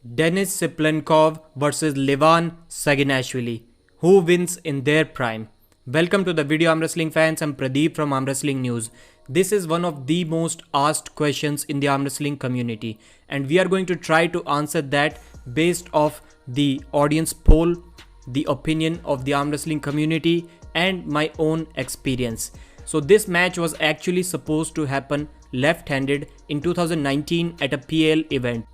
Denis Cyplenkov versus Levan Saginashvili. Who wins in their prime? Welcome to the video, arm wrestling fans. I'm Pradeep from Arm Wrestling News. This is one of the most asked questions in the arm wrestling community, and we are going to try to answer that based off the audience poll, the opinion of the arm wrestling community, and my own experience. So this match was actually supposed to happen left-handed in 2019 at a PL event.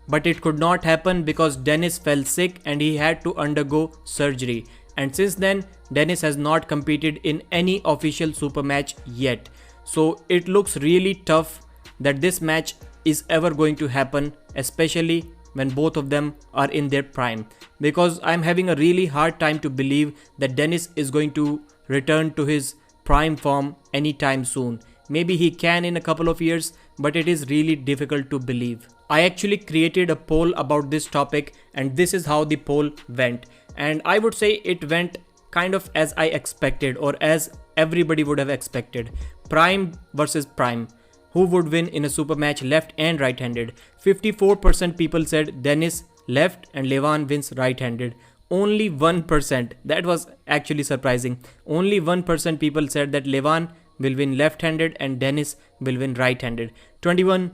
But it could not happen because Denis fell sick and he had to undergo surgery. And since then, Denis has not competed in any official super match yet. So it looks really tough that this match is ever going to happen, especially when both of them are in their prime. Because I'm having a really hard time to believe that Denis is going to return to his prime form anytime soon. Maybe he can in a couple of years, but it is really difficult to believe. I actually created a poll about this topic, and this is how the poll went. And I would say it went kind of as I expected, or as everybody would have expected. Prime versus prime. Who would win in a super match, left and right-handed? 54% people said Denis left and Levan wins right-handed. Only 1%, that was actually surprising. Only 1% people said that Levan will win left-handed and Denis will win right-handed. 21,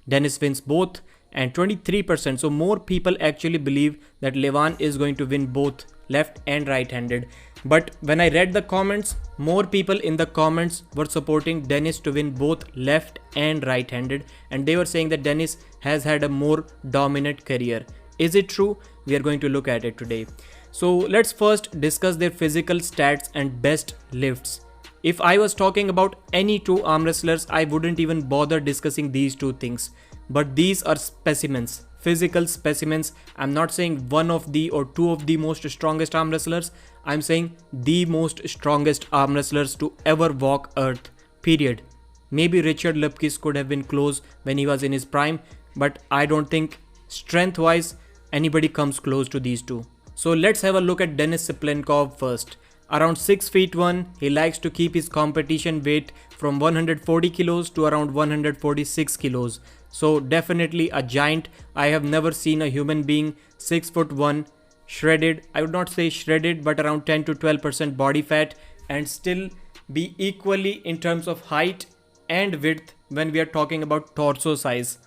Denis wins both, and 23%, so more people actually believe that Levan is going to win both left and right-handed. But when I read the comments, more people in the comments were supporting Denis to win both left and right-handed, and they were saying that Denis has had a more dominant career. Is it true? We are going to look at it today. So let's first discuss their physical stats and best lifts. If I was talking about any two arm wrestlers, I wouldn't even bother discussing these two things. But these are specimens, physical specimens. I'm not saying one of the or two of the most strongest arm wrestlers. I'm saying the most strongest arm wrestlers to ever walk earth, period. Maybe Richard Lupkis could have been close when he was in his prime, but I don't think strength-wise anybody comes close to these two. So let's have a look at Denis Cyplenkov first. Around 6 feet 1, he likes to keep his competition weight from 140 kilos to around 146 kilos. So definitely a giant. I have never seen a human being 6 foot 1 shredded. I would not say shredded, but around 10 to 12% body fat, and still be equally in terms of height and width when we are talking about torso size.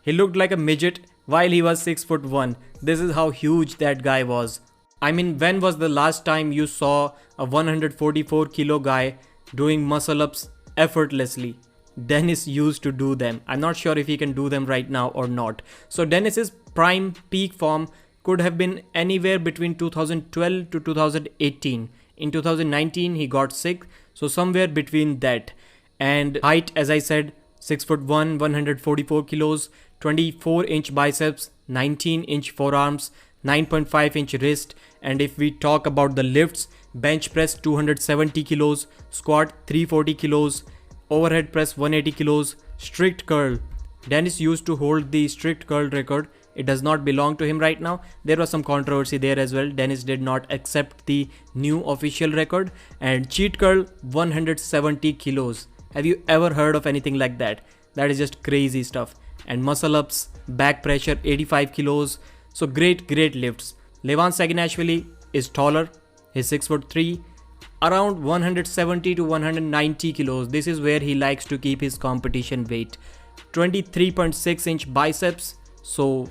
He looked like a midget while he was 6 foot 1. This is how huge that guy was. I mean, when was the last time you saw a 144 kilo guy doing muscle ups effortlessly? Denis used to do them. I'm not sure if he can do them right now or not. So Denis's prime peak form could have been anywhere between 2012 to 2018. In 2019 he got sick, so somewhere between that. And height, as I said, 6 foot 1, 144 kilos, 24-inch biceps, 19-inch forearms, 9.5-inch wrist. And if we talk about the lifts, bench press 270 kilos, squat 340 kilos, overhead press 180 kilos, strict curl. Denis used to hold the strict curl record. It does not belong to him right now. There was some controversy there as well. Denis did not accept the new official record. And cheat curl 170 kilos. Have you ever heard of anything like that? That is just crazy stuff. And muscle ups, back pressure 85 kilos. So great lifts. Levan Saginashvili is taller. He's 6 foot 3, around 170 to 190 kilos. This is where he likes to keep his competition weight. 23.6-inch biceps, so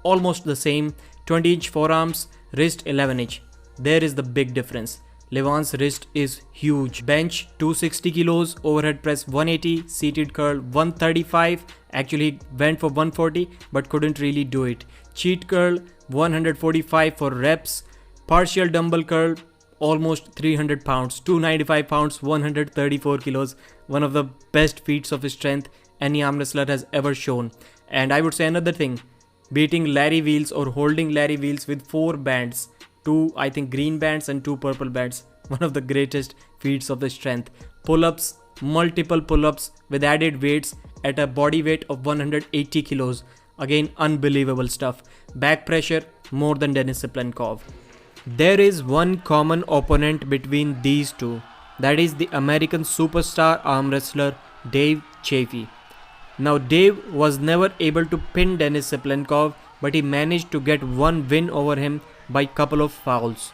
almost the same. 20-inch forearms, wrist 11-inch. There is the big difference. Levan's wrist is huge. Bench 260 kilos, overhead press 180, seated curl 135. Actually went for 140 but couldn't really do it. Cheat curl 145 for reps. Partial dumbbell curl almost 300 pounds, 295 pounds, 134 kilos. One of the best feats of strength any arm wrestler has ever shown. And I would say another thing, beating Larry Wheels or holding Larry Wheels with 4 bands, 2 I think green bands and 2 purple bands. One of the greatest feats of the strength. Pull-ups, multiple pull-ups with added weights at a body weight of 180 kilos. Again, unbelievable stuff. Back pressure more than Denis Cyplenkov. There is one common opponent between these two. That is the American superstar arm wrestler Dave Chaffee. Now Dave was never able to pin Denis Cyplenkov but he managed to get one win over him by couple of fouls.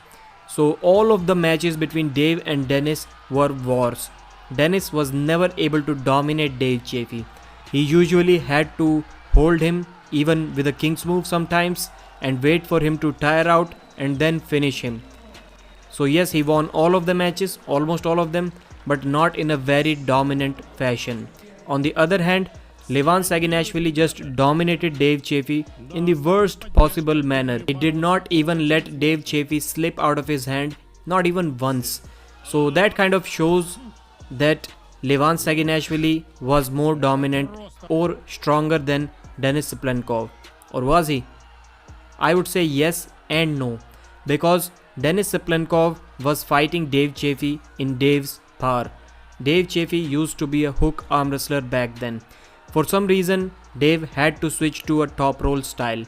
So all of the matches between Dave and Denis were wars. Denis was never able to dominate Dave Chaffee. He usually had to hold him even with a king's move sometimes and wait for him to tire out and then finish him. So yes, he won all of the matches, almost all of them, but not in a very dominant fashion. On the other hand, Levan Saginashvili just dominated Dave Chaffee in the worst possible manner. He did not even let Dave Chaffee slip out of his hand, not even once. So that kind of shows that Levan Saginashvili was more dominant or stronger than Denis Cyplenkov. Or was he? I would say yes and no, because Denis Cyplenkov was fighting Dave Chaffee in Dave's power. Dave Chaffee used to be a hook arm wrestler back then. For some reason, Dave had to switch to a top roll style,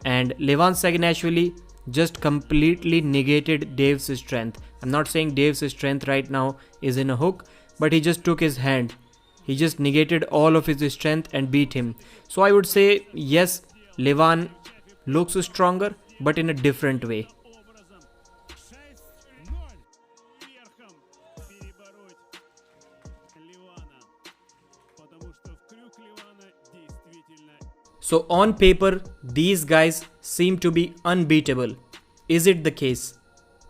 and Levan Saginashvili just completely negated Dave's strength. I'm not saying Dave's strength right now is in a hook, but he just took his hand. He just negated all of his strength and beat him. So I would say yes, Levan looks stronger, but in a different way. So on paper, these guys seem to be unbeatable. Is it the case?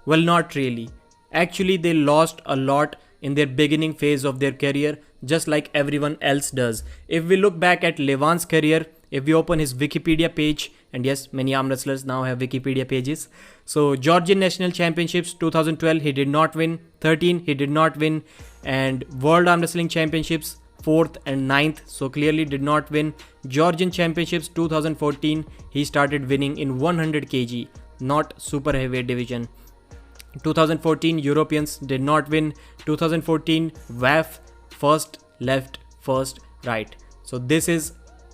Well, not really. Actually, they lost a lot in their beginning phase of their career, just like everyone else does. If we look back at Levan's career, if we open his Wikipedia page, and yes, many arm wrestlers now have Wikipedia pages. So Georgian National Championships 2012, he did not win. 13, he did not win. And World Arm Wrestling Championships 4th and 9th, so clearly did not win. Georgian Championships 2014, he started winning in 100 kg, not super heavyweight division. 2014 Europeans did not win. 2014 WAF, first left, first right. So this is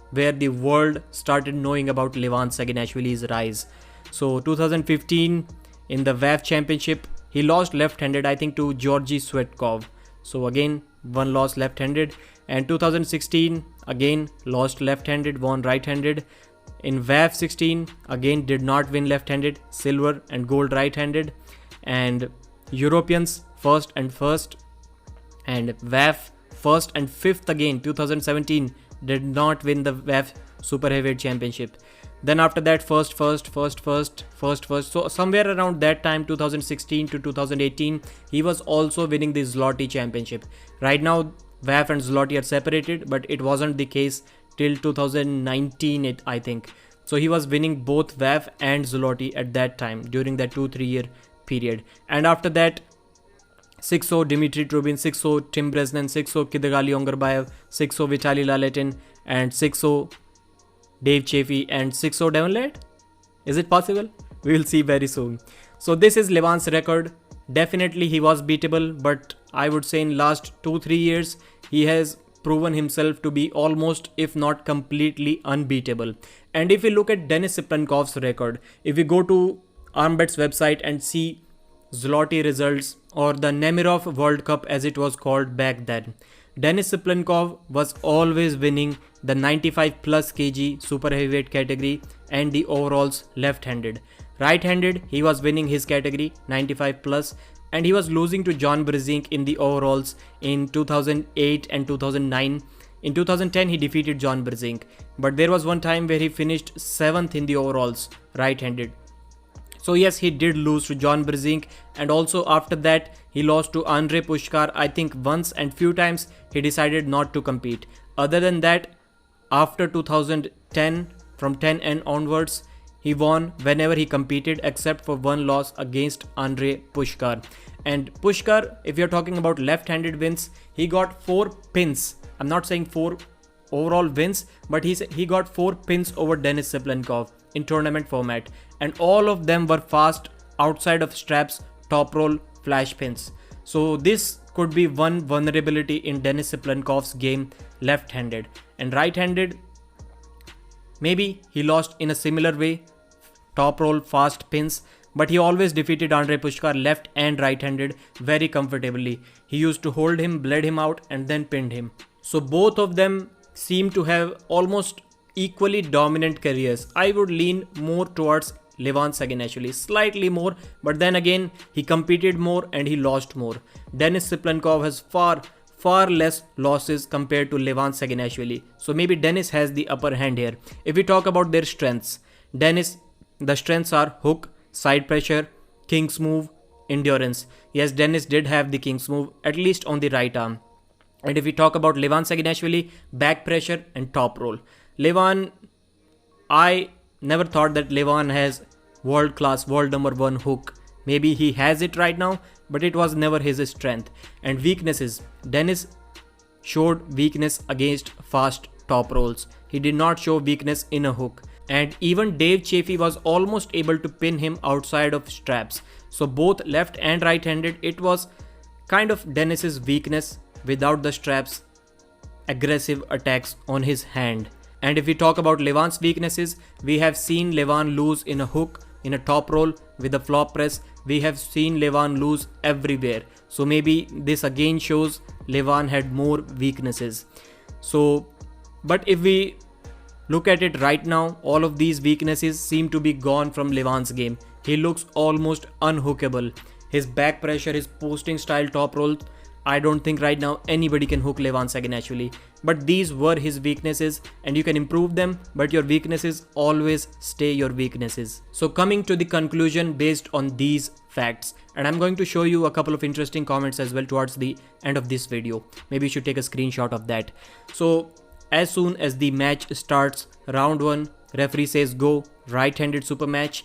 where the world started knowing about Levan Saginashvili's rise. So 2015 in the WAF championship, he lost left-handed, I think, to Georgy Svetkov. So again, one loss left-handed. And 2016 again lost left-handed, won right-handed. In WAF 16 again did not win left-handed, silver and gold right-handed. And Europeans first and WAF first and fifth again. 2017 did not win the WAF super heavyweight championship. Then after that first. So somewhere around that time, 2016 to 2018, he was also winning the Zloty championship. Right now WAF and Zloty are separated, but it wasn't the case till 2019, I think. So he was winning both WAF and Zloty at that time during that 2-3 year period. And after that, 6-0 Dmitry Trubin, 6-0 Tim Bresnan, 6-0 Kidagali Ongarbayev, 6-0 Vitaly Laletin, and 6-0 Dave Chaffee, and 6-0 Devon Ladd? Is it possible? We will see very soon. So this is Levan's record. Definitely he was beatable, but I would say in last 2-3 years, he has proven himself to be almost, if not completely, unbeatable. And if we look at Denis Cyplenkov's record, if we go to Armbet's website and see Zloty results, or the Nemirov World Cup as it was called back then, Denis Cyplenkov was always winning the 95 plus kg super heavyweight category and the overalls left-handed. Right-handed, he was winning his category 95 plus, and he was losing to John Brzezinski in the overalls in 2008 and 2009. In 2010, he defeated John Brzezinski, but there was one time where he finished 7th in the overalls right-handed. So yes, he did lose to John Brzezinski, and also after that he lost to Andrei Pushkar, I think once, and few times he decided not to compete. Other than that, after 2010, from 10 and onwards, he won whenever he competed except for one loss against Andrei Pushkar. And Pushkar, if you're talking about left-handed wins, he got 4 pins. I'm not saying 4 overall wins, but he got 4 pins over Denis Cyplenkov in tournament format, and all of them were fast outside of straps, top roll, flash pins. So this could be one vulnerability in Denis Cyplenkov's game, left-handed. And right-handed, maybe he lost in a similar way, top roll, fast pins, but he always defeated Andrei Pushkar left and right-handed very comfortably. He used to hold him, bled him out, and then pinned him. So both of them seem to have almost equally dominant careers. I would lean more towards Levan Saginashvili, slightly more, but then again he competed more and he lost more. Denis Cyplenkov has far less losses compared to Levan Saginashvili. So maybe Denis has the upper hand here. If we talk about their strengths, Denis, the strengths are hook, side pressure, king's move, endurance. Yes, Denis did have the king's move, at least on the right arm. And if we talk about Levan Saginashvili, back pressure and top roll. Levan, I never thought that Levan has world class, world number one hook. Maybe he has it right now, but it was never his strength. And weaknesses, Denis showed weakness against fast top rolls. He did not show weakness in a hook. And even Dave Chaffee was almost able to pin him outside of straps. So both left and right handed, it was kind of Denis's weakness without the straps, aggressive attacks on his hand. And if we talk about Levan's weaknesses, we have seen Levan lose in a hook, in a top roll, with a flop press. We have seen Levan lose everywhere. So maybe this again shows Levan had more weaknesses. So, but if we look at it right now, all of these weaknesses seem to be gone from Levan's game. He looks almost unhookable. His back pressure, his posting style top roll, I don't think right now anybody can hook Levan Saginashvili. But these were his weaknesses and you can improve them, but your weaknesses always stay your weaknesses. So coming to the conclusion based on these facts, and I'm going to show you a couple of interesting comments as well towards the end of this video. Maybe you should take a screenshot of that. So as soon as the match starts, round 1, referee says go, right-handed super match.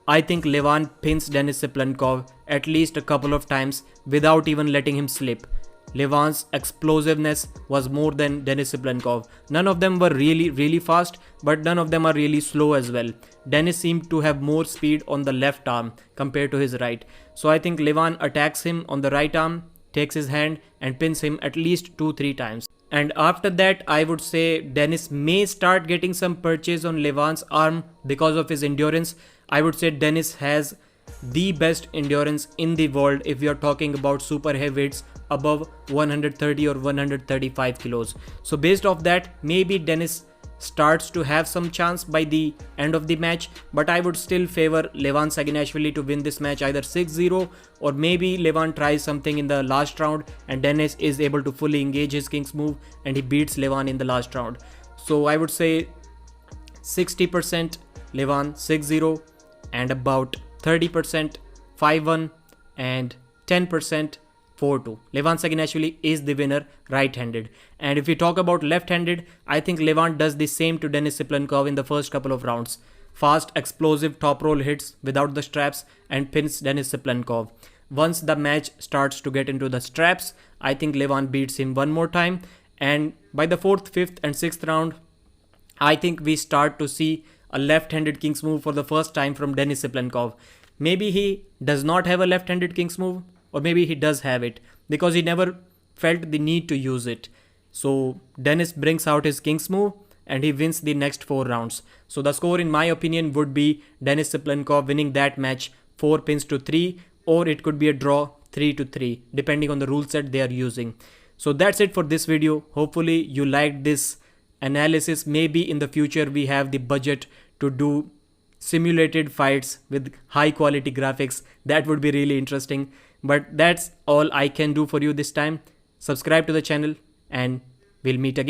I think Levan pins Denis Cyplenkov at least a couple of times without even letting him slip. Levan's explosiveness was more than Denis Cyplenkov. None of them were really fast, but none of them are really slow as well. Denis seemed to have more speed on the left arm compared to his right. So I think Levan attacks him on the right arm, takes his hand and pins him at least 2-3 times. And after that, I would say Denis may start getting some purchase on Levan's arm because of his endurance. I would say Denis has the best endurance in the world if we are talking about super heavyweights above 130 or 135 kilos. So based off that, maybe Denis starts to have some chance by the end of the match, but I would still favor Levan Saginashvili to win this match either 6-0, or maybe Levan tries something in the last round and Denis is able to fully engage his king's move and he beats Levan in the last round. So I would say 60% Levan 6-0 and about 30% 5-1 and 10% 4-2. Levan Saginashvili is the winner right-handed. And if we talk about left-handed, I think Levan does the same to Denis Cyplenkov in the first couple of rounds. Fast, explosive top roll hits without the straps and pins Denis Cyplenkov. Once the match starts to get into the straps, I think Levan beats him one more time. And by the 4th, 5th and 6th round, I think we start to see a left-handed king's move for the first time from Denis Cyplenkov. Maybe he does not have a left-handed king's move, or maybe he does have it because he never felt the need to use it. So Denis brings out his king's move and he wins the next 4 rounds. So the score in my opinion would be Denis Cyplenkov winning that match 4-3, or it could be a draw 3-3 depending on the rule set they are using. So that's it for this video. Hopefully you liked this analysis. Maybe in the future we have the budget to do simulated fights with high quality graphics. That would be really interesting. But that's all I can do for you this time. Subscribe to the channel and we'll meet again.